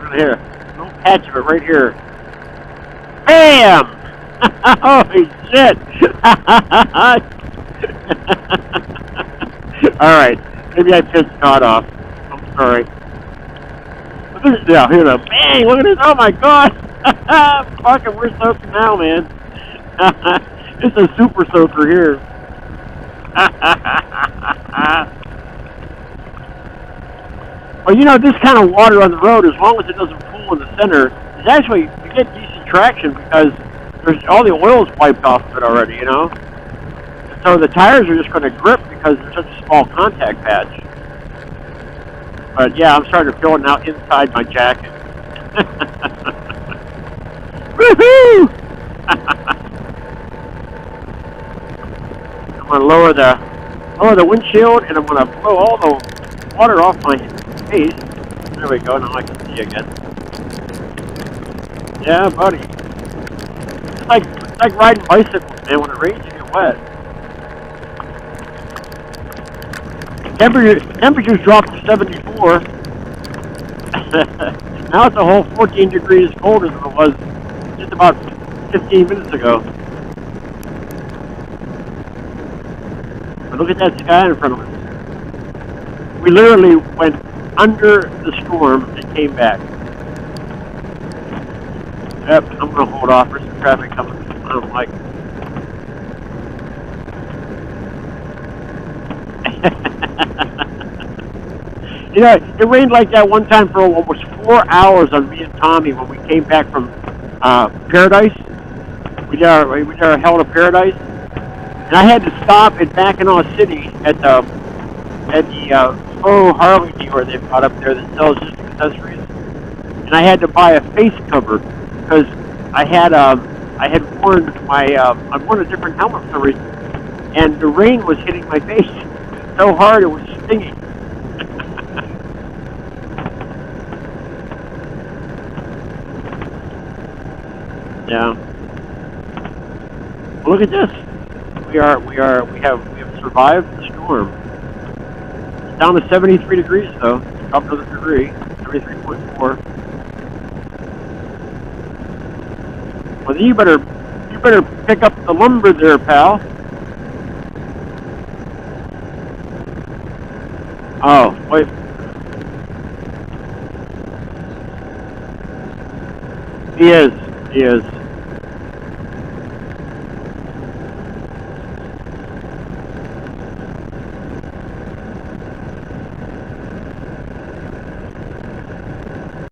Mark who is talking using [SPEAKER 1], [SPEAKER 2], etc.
[SPEAKER 1] Look at here. No patch of it right here. Bam! Holy shit! Alright. Maybe I pissed Todd off. I'm sorry. But this is, yeah, here, bang! Look at this! Oh my god! Fucking, we're soaking now, man. It's a super soaker here. Well, you know, this kind of water on the road, as long as it doesn't pool in the center, is actually, you get decent traction because there's all the oil's wiped off of it already, you know? So the tires are just going to grip because there's such a small contact patch. But yeah, I'm starting to feel it now inside my jacket. Woohoo! I'm going to lower the windshield, and I'm going to blow all the water off my face. There we go. Now I can see again. Yeah, buddy. It's like riding bicycles, man. When it rains, you get wet. Temperatures dropped to 74. Now it's a whole 14 degrees colder than it was just about 15 minutes ago. But look at that sky in front of us. We literally went under the storm and came back. Yep, I'm going to hold off. There's some traffic coming. I don't like it. You know, it rained like that one time for almost 4 hours on me and Tommy when we came back from Paradise. We did our Hell to Paradise. And I had to stop in Mackinac City at the Harley dealer they've got up there that sells just accessories. And I had to buy a face cover because I had worn I worn a different helmet for some reason, and the rain was hitting my face so hard it was stinging. Yeah. Well, look at this. We have survived the storm. It's down to 73 degrees though. Up to the degree. 73.4. Well, you better pick up the lumber there, pal. Oh, wait. He is.